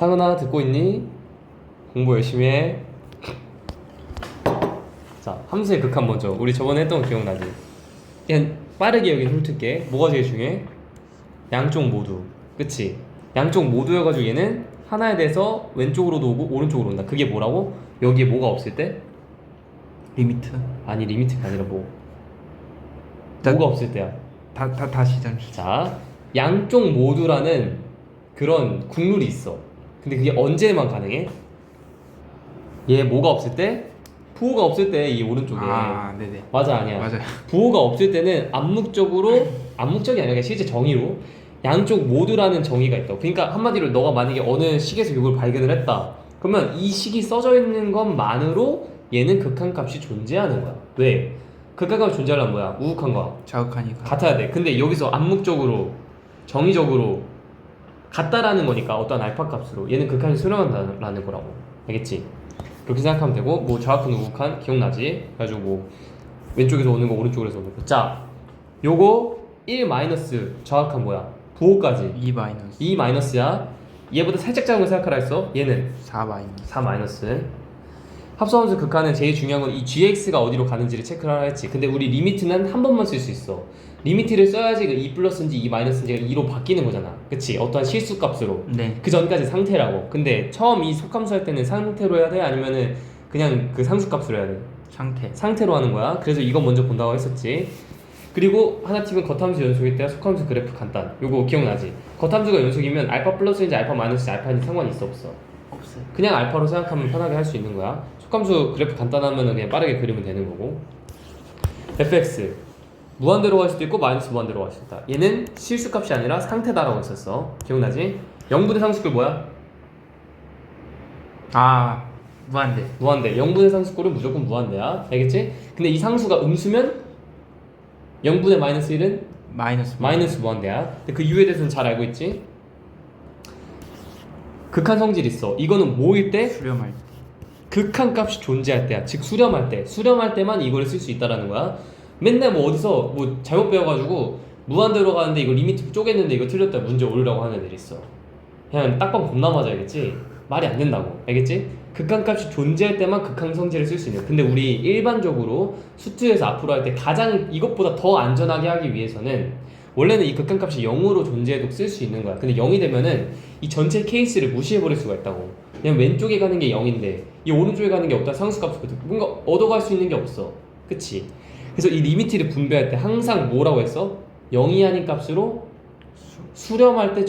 상은아 듣고 있니? 공부 열심히 해. 자, 함수의 극한 먼저. 우리 저번에 했던 거 기억나지? 그냥 빠르게 여기 훑을게. 뭐가 제일 중요해? 양쪽 모두. 그치? 양쪽 모두여가지고 얘는 하나에 대해서 왼쪽으로도 오고 오른쪽으로 온다. 그게 뭐라고? 여기에 뭐가 없을 때? 리미트. 아니, 리미트가 아니라 뭐? 나- 뭐가 없을 때야? 다시 잠시. 자, 양쪽 모두라는 그런 국룰이 있어. 근데 그게 언제만 가능해? 얘 뭐가 없을 때? 부호가 없을 때 이 오른쪽에. 아, 네네. 맞아, 아니야? 맞아요. 부호가 없을 때는 암묵적으로, 암묵적이 아니라 그냥 실제 정의로 양쪽 모두라는 정의가 있다. 그러니까 한마디로 너가 만약에 어느 식에서 이걸 발견을 했다. 그러면 이 식이 써져 있는 것만으로 얘는 극한값이 존재하는 거야. 왜? 극한값이 존재하려면 뭐야? 우극한 거야. 자극하니까. 같아야 돼. 근데 여기서 암묵적으로 정의적으로 같다라는 거니까 어떠한 알파 값으로 얘는 극한이 수렴한다는 거라고. 알겠지? 그렇게 생각하면 되고, 뭐 좌극한 우극한 기억나지? 그래가지고 뭐 왼쪽에서 오는 거 오른쪽에서 오는 거. 자, 요거 1 마이너스 좌극한 뭐야? 부호까지 2 마이너스. 2 마이너스야. 얘보다 살짝 작은 거 생각하라 했어. 얘는 4 마이너스. 4 마이너스. 합성함수 극한은 제일 중요한 건 이 gx가 어디로 가는지를 체크를 하라 했지. 근데 우리 리미트는 한 번만 쓸 수 있어. 리미트를 써야지 그 2 플러스인지 2 마이너스인지가 2로 바뀌는 거잖아. 그치? 어떠한 실수 값으로. 네. 그 전까지 상태라고. 근데 처음 이 속함수 할 때는 상태로 해야 돼? 아니면은 그냥 그 상수 값으로 해야 돼? 상태. 상태로 하는 거야. 그래서 이거 먼저 본다고 했었지. 그리고 하나 팁은 겉함수 연속일 때와 속함수 그래프 간단. 요거 기억나지? 겉함수가 연속이면 알파 플러스인지 알파 마이너스인지 알파인지 상관이 있어 없어? 없어요. 그냥 알파로 생각하면 편하게 할 수 있는 거야. 속함수 그래프 간단하면 그냥 빠르게 그리면 되는 거고. fx 무한대로 갈 수도 있고 마이너스 무한대로 갈 수 있다. 얘는 실수값이 아니라 상태다라고 했었어. 기억나지? 0분의 상수꼴 뭐야? 아, 무한대. 무한대. 0분의 상수꼴은 무조건 무한대야. 알겠지? 근데 이 상수가 음수면 0분의 마이너스 1은 마이너스 무한대야. 근데 그 이유에 대해서는 잘 알고 있지? 극한 성질 있어. 이거는 뭐일 때? 수렴할 때. 극한 값이 존재할 때야. 즉 수렴할 때. 수렴할 때만 이거를 쓸 수 있다라는 거야. 맨날 뭐 어디서 뭐 잘못 배워가지고 무한대로 가는데 이거 리미트 쪼갰는데 이거 틀렸다 문제 올리라고 하는 애들 있어. 그냥 딱밤 겁나 맞아야겠지? 말이 안 된다고. 알겠지? 극한 값이 존재할 때만 극한 성질을 쓸 수 있는. 근데 우리 일반적으로 수투에서 앞으로 할 때 가장 이것보다 더 안전하게 하기 위해서는 원래는 이 극한 값이 0으로 존재해도 쓸 수 있는 거야. 근데 0이 되면은 이 전체 케이스를 무시해버릴 수가 있다고. 그냥 왼쪽에 가는 게 0인데 이 오른쪽에 가는 게 어떤 상수값이거든. 뭔가 얻어갈 수 있는 게 없어. 그치? 그래서 이 리미트를 분배할 때 항상 뭐라고 했어? 0이 아닌 값으로 수렴할 때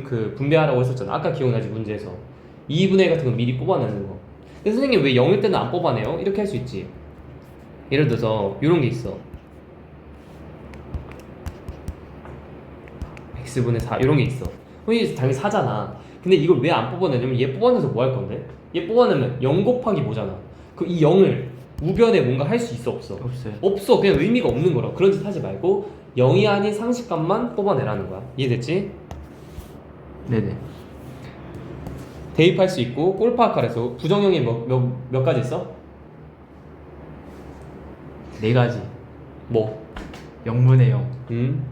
그 분배하라고 했었잖아. 아까 기억나지? 문제에서 2분의 1 같은 거 미리 뽑아내는 거. 근데 선생님 왜 0일 때는 안 뽑아내요? 이렇게 할 수 있지. 예를 들어서 이런 게 있어. x분의 4 이런 게 있어. 그럼 당연히 4잖아. 근데 이걸 왜 안 뽑아내냐면 얘 뽑아내서 뭐 할 건데? 얘 뽑아내면 0 곱하기 뭐잖아. 그 이 0을 우변에 뭔가 할 수 있어 없어? 없어요. 없어. 그냥 의미가 없는 거라고. 그런 짓 하지 말고 0이 아닌 상식값만 뽑아내라는 거야. 이해됐지? 네네. 대입할 수 있고 꼴파악하래서 부정형이 몇 가지 있어? 4가지. 뭐? 0분의 0. 음?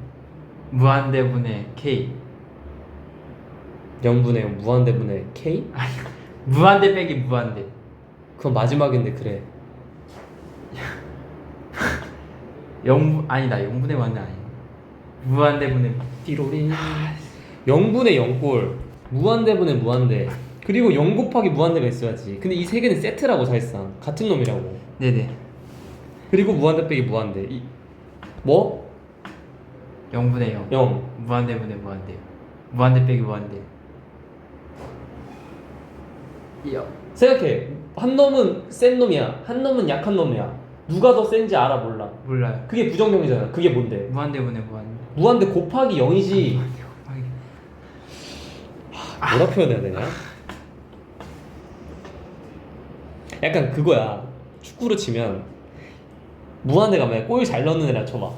무한대분의 K. 0분의 0 무한대분의 k? 무한대 빼기 무한대. 그건 마지막인데 그래. 0, 아니다. 0분의 무한대 아니야. 무한대분의 띠로리 0분의 0꼴 무한대분의 무한대 그리고 0 곱하기 무한대가 있어야지. 근데 이 세 개는 세트라고 사실상 같은 놈이라고. 네네. 그리고 무한대 빼기 무한대 뭐? 0분의 0. 0 무한대분의 무한대. 무한대 빼기 무한대. 생각해. 한 놈은 센 놈이야 한 놈은 약한 놈이야. 누가 더 센지 알아 몰라? 몰라요. 그게 부정형이잖아. 그게 뭔데? 무한대분의 무한대. 무한대 곱하기 0이지. 곱하기. 뭐라 표현해야 되냐? 약간 그거야. 축구로 치면 무한대 가면 골 잘 넣는 애라 쳐봐.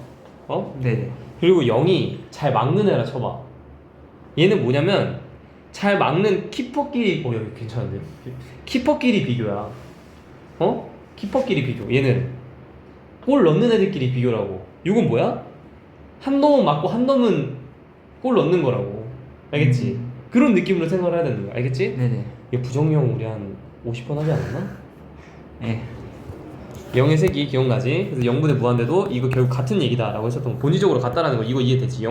어? 네네. 그리고 0이 잘 막는 애라 쳐봐. 얘는 뭐냐면 잘 막는 키퍼끼리 여기 괜찮은데? 키퍼끼리 비교야. 어? 키퍼끼리 비교. 얘는 골 넣는 애들끼리 비교라고. 이건 뭐야? 한 놈은 막고 한 놈은 골 넣는 거라고. 알겠지? 그런 느낌으로 생각을 해야 되는 거야. 알겠지? 네네. 이거 부정형 우리 한 50번 하지 않았나? 네. 0의 세기 기억나지? 그래서 0분의 무한대도 이거 결국 같은 얘기다 라고 했었던 거. 본질적으로 같다라는 거 이거 이해되지?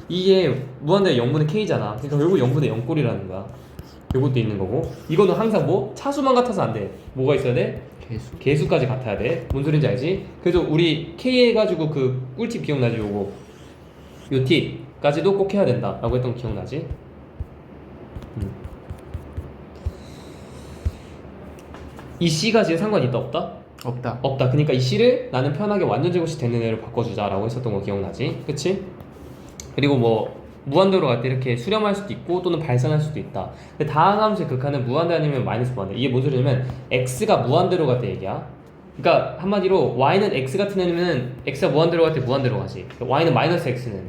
이게 무한대 0분의 k잖아. 그러니까 결국 0분의 0꼴이라는 거야. 요것도 있는 거고 이거는 항상 뭐 차수만 같아서 안 돼. 뭐가 있어야 돼? 개수. 개수까지 같아야 돼. 뭔 소린지 알지? 그래서 우리 k 해가지고 그 꿀팁 기억나지? 요거 요 팁까지도 꼭 해야 된다 라고 했던 거 기억나지? 이 c가 지금 상관이 있다 없다? 없다. 없다. 그러니까 이 c를 나는 편하게 완전 제곱식 되는 애로 바꿔주자 라고 했었던 거 기억나지? 그치? 그리고 뭐 무한대로 갈 때 이렇게 수렴할 수도 있고 또는 발산할 수도 있다. 근데 다항함수의 극한은 무한대 아니면 마이너스 무한대. 이게 뭔 소리냐면 x가 무한대로 갈 때 얘기야. 그러니까 한마디로 y는 x 같은 애면 x가 무한대로 갈 때 무한대로 가지. y는 마이너스 x는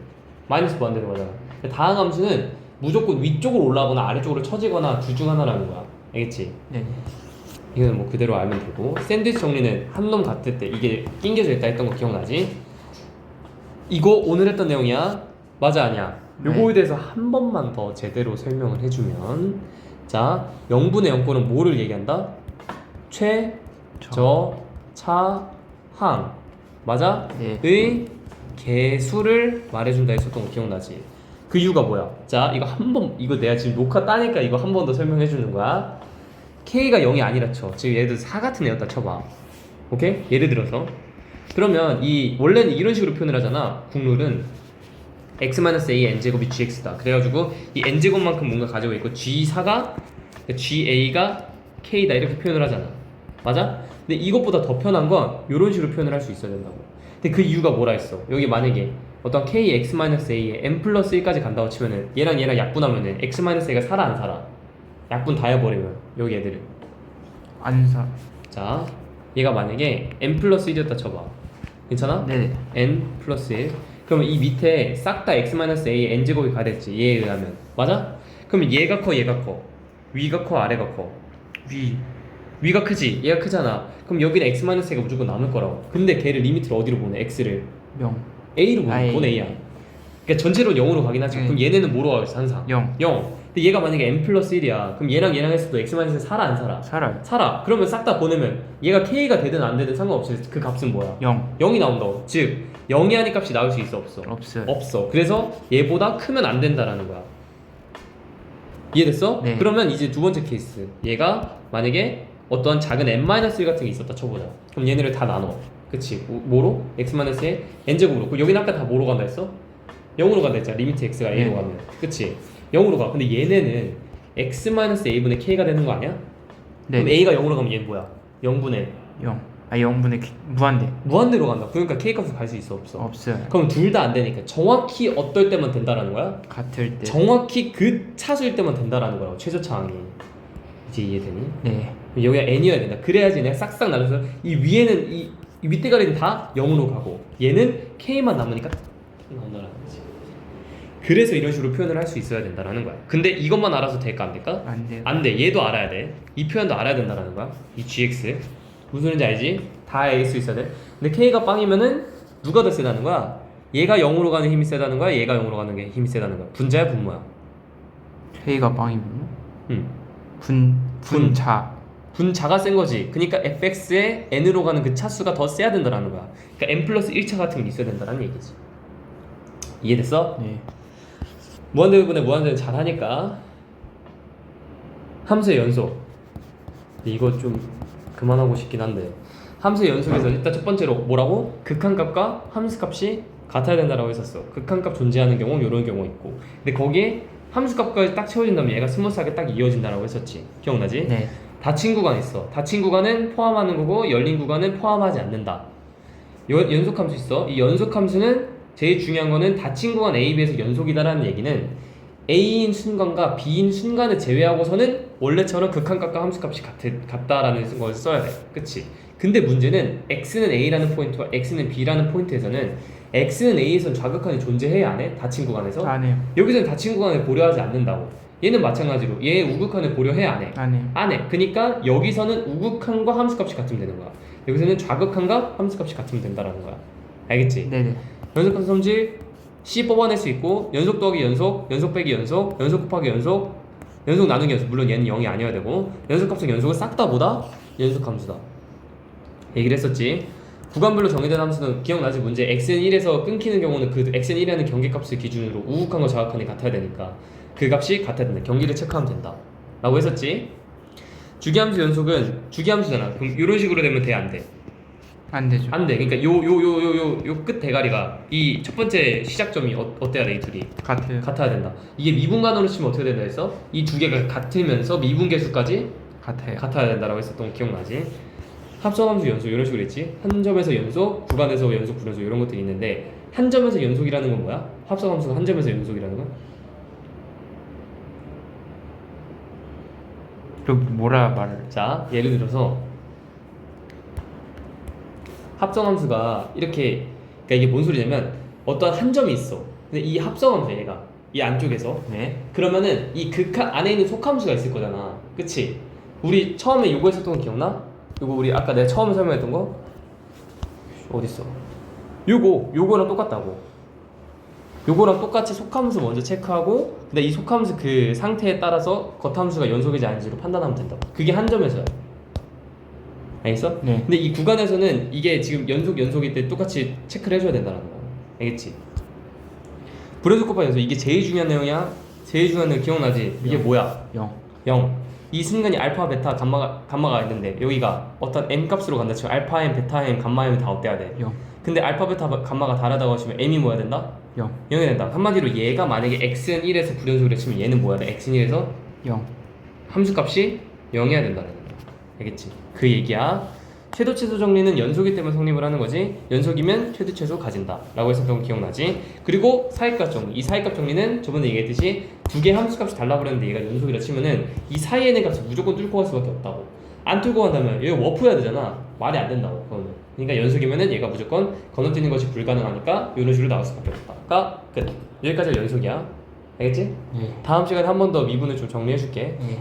마이너스 무한대로 가잖아. 근데 다항함수는 무조건 위쪽으로 올라가거나 아래쪽으로 처지거나 둘 중 하나라는 거야. 알겠지? 네네. 이거는 뭐 그대로 알면 되고 샌드위치 정리는 한 놈 같을 때 이게 낑겨져 있다 했던 거 기억나지? 이거 오늘 했던 내용이야. 맞아 아니야? 요거에 네. 대해서 한 번만 더 제대로 설명을 해주면 자 0분의 0꼴은 뭐를 얘기한다? 최저 차항 맞아? 네. 의 개수를 말해준다 했었던 거 기억나지? 그 이유가 뭐야? 자 이거 한 번 이거 내가 지금 녹화 따니까 이거 한 번 더 설명해 주는 거야. K가 0이 아니라 쳐. 지금 얘도 4 같은 애였다 쳐봐. 오케이? 예를 들어서 그러면 이 원래는 이런 식으로 표현을 하잖아. 국룰은 x-a n제곱이 gx다. 그래가지고 이 n제곱만큼 뭔가 가지고 있고 g4가 ga가 k다 이렇게 표현을 하잖아. 맞아? 근데 이것보다 더 편한 건 이런 식으로 표현을 할 수 있어야 된다고. 근데 그 이유가 뭐라 했어? 여기 만약에 어떤 k x-a에 n 플러스 1까지 간다고 치면은 얘랑 약분하면은 x-a가 살아 안 살아? 약분 다 해버리면 여기 애들은 안사. 자 얘가 만약에 n 플러스 1이었다 쳐봐. 괜찮아? 네네. n 플러스 1 그러면 이 밑에 싹 다 x-a n제곱이 가겠지 얘에 의하면 맞아? 그러면 얘가 커 얘가 커 위가 커 아래가 커 위가 크지 얘가 크잖아. 그럼 여기는 x-a가 무조건 남을 거라고. 근데 걔를 리미트를 어디로 보내? x를 명. a로 아이. 보내 a야. 그러니까 전체로 0으로 가긴 하지. 그럼 얘네는 뭐로 가겠어 항상? 0. 0. 근데 얘가 만약에 n 플러스 1이야. 그럼 얘랑 했어도 x-에 살아 안 살아? 살아요. 살아. 그러면 싹 다 보내면 얘가 k가 되든 안 되든 상관없이 그 값은 뭐야? 0. 0이 나온다고. 즉 0이 하는 값이 나올 수 있어 없어? 없어요. 없어. 그래서 얘보다 크면 안 된다라는 거야. 이해됐어? 네. 그러면 이제 두 번째 케이스. 얘가 만약에 어떠한 작은 n-1 같은 게 있었다 쳐보자. 그럼 얘네를 다 나눠. 그치? 뭐로? x-에 n제곱으로. 그럼 여기는 아까 다 뭐로 간다 했어? 0으로 간다 했잖아. 리미트 x가 a로 네. 가면. 그치? 0으로 가. 근데 얘네는 x-a분의 k가 되는 거 아니야? 네. 그럼 a가 0으로 가면 얘는 뭐야? 0분의 0. 아 0분의 무한대. 무한대로 간다. 그러니까 k 값을 갈 수 있어 없어? 없어요. 그럼 둘 다 안 되니까 정확히 어떨 때만 된다라는 거야? 같을 때. 정확히 그 차수일 때만 된다라는 거라고. 최저차항이 이제 이해되니? 네. 여기가 n이어야 된다. 그래야지 내가 싹싹 나눠서 이 위에는 이 밑대가리는 다 0으로 가고 얘는 k만 남으니까 나온다라는 거지. 그래서 이런 식으로 표현을 할 수 있어야 된다라는 거야. 근데 이것만 알아서 될까 안 될까? 안 돼요. 안 돼. 얘도 알아야 돼. 이 표현도 알아야 된다라는 거야. 이 gx 무슨 소리인지 알지? 다 알 수 있어야 돼. 근데 k가 빵이면은 누가 더 세다는 거야? 얘가 0으로 가는 힘이 세다는 거야? 얘가 0으로 가는 게 힘이 세다는 거야? 분자야 분모야? K가 빵이면요? 응. 분자. 분자가 센 거지. 그러니까 fx에 n으로 가는 그 차수가 더 세야 된다라는 거야. 그러니까 n 플러스 1차 같은 게 있어야 된다는 얘기지. 이해됐어? 네. 무한대분의 무한대는 잘하니까. 함수의 연속. 이거 좀 그만하고 싶긴 한데 함수의 연속에서 일단 첫 번째로 뭐라고? 극한값과 함수값이 같아야 된다라고 했었어. 극한값 존재하는 경우 이런 경우 있고 근데 거기에 함수값까지 딱 채워진다면 얘가 스무스하게 딱 이어진다라고 했었지. 기억나지? 네. 닫힌 구간 있어. 닫힌 구간은 포함하는 거고 열린 구간은 포함하지 않는다. 연속함수 있어. 이 연속함수는 제일 중요한 거는 닫힌 구간 A, B에서 연속이다라는 얘기는 A인 순간과 B인 순간을 제외하고서는 원래처럼 극한값과 함수값이 같다라는 걸 써야 돼. 그치? 근데 문제는 X는 A라는 포인트와 X는 B라는 포인트에서는 X는 A에선 좌극한이 존재해야 안 해? 닫힌 구간에서? 안 해요. 여기서는 닫힌 구간을 고려하지 않는다고. 얘는 마찬가지로 얘 우극한을 고려해야 안 해? 안 해요. 안 해. 그러니까 여기서는 우극한과 함수값이 같으면 되는 거야. 여기서는 좌극한과 함수값이 같으면 된다라는 거야. 알겠지? 네네. 연속함수 성질 C 뽑아낼 수 있고 연속 더하기 연속, 연속 빼기 연속, 연속 곱하기 연속, 연속 나누기 연속, 물론 얘는 0이 아니어야 되고 연속값은 연속을 싹 다 뭐다? 연속함수다. 얘기를 했었지. 구간별로 정의된 함수는 기억나지? 문제 xn1에서 끊기는 경우는 그 xn1이라는 경계값을 기준으로 우극한과 좌극한이 같아야 되니까 그 값이 같아야 된다. 경기를 체크하면 된다 라고 했었지. 주기함수 연속은 주기함수잖아. 그럼 이런 식으로 되면 돼? 안 돼? 안 되죠. 안 돼. 그러니까 요 끝 대가리가 이 첫 번째 시작점이 어때야 돼? 이 둘이 같아요. 같아야 된다. 이게 미분간으로 치면 어떻게 된다 했어? 이 두 개가 같으면서 미분계수까지 같아요. 같아야 된다라고 했었던 거 기억나지? 합성함수 연속 이런 식으로 했지. 한 점에서 연속, 구간에서 연속, 불연속 이런 것들이 있는데 한 점에서 연속이라는 건 뭐야? 합성함수가 한 점에서 연속이라는 건? 그리고 뭐라 말을? 자, 예를 들어서 합성함수가 이렇게, 그러니까 이게 뭔 소리냐면 어떠한 한 점이 있어. 근데 이 합성함수 얘가 이 안쪽에서 그러면은 이 극한 안에 있는 속함수가 있을 거잖아. 그치? 우리 처음에 요거 했었던 거 기억나? 요거 우리 아까 내가 처음에 설명했던 거 어딨어? 요거랑 똑같다고. 요거랑 똑같이 속함수 먼저 체크하고 근데 이 속함수 그 상태에 따라서 겉함수가 연속이지 아닌지로 판단하면 된다고. 그게 한 점에서야. 알겠어? 네. 근데 이 구간에서는 이게 지금 연속일 때 똑같이 체크를 해줘야 된다는 거야. 알겠지? 불연속 곱하기 연속 이게 제일 중요한 내용이야. 제일 중요한 내용 기억나지? 이게 뭐야? 0. 0. 이 순간이 알파, 베타, 감마가 있는데 여기가 어떤 m 값으로 간다 치면 알파 m, 베타 m, 감마 m이 다 어때야 돼? 0. 근데 알파, 베타, 감마가 다르다고 하시면 m이 뭐야 된다? 0. 0이 된다. 한마디로 얘가 만약에 x는 1에서 불연속이라 치면 얘는 뭐야 돼? x는 1에서 0. 함수값이 0이어야 된다는 거야. 알겠지? 그 얘기야. 최도 최소 정리는 연속이 때문에 성립을 하는 거지. 연속이면 최대 최소 가진다 라고 했었던 거 기억나지? 그리고 사이값 정리. 이 사이값 정리는 저번에 얘기했듯이 두 개의 함수값이 달라 그랬는데 얘가 연속이라 치면은 이 사이에 있는 값을 무조건 뚫고 갈 수밖에 없다고. 안 뚫고 간다면 얘가 워프해야 되잖아. 말이 안 된다고 그거는. 그러니까 연속이면은 얘가 무조건 건너뛰는 것이 불가능하니까 이런 식으로 나올 수밖에 없다가 끝. 여기까지가 연속이야. 알겠지? 예. 다음 시간에 한 번 더 미분을 좀 정리해 줄게. 예.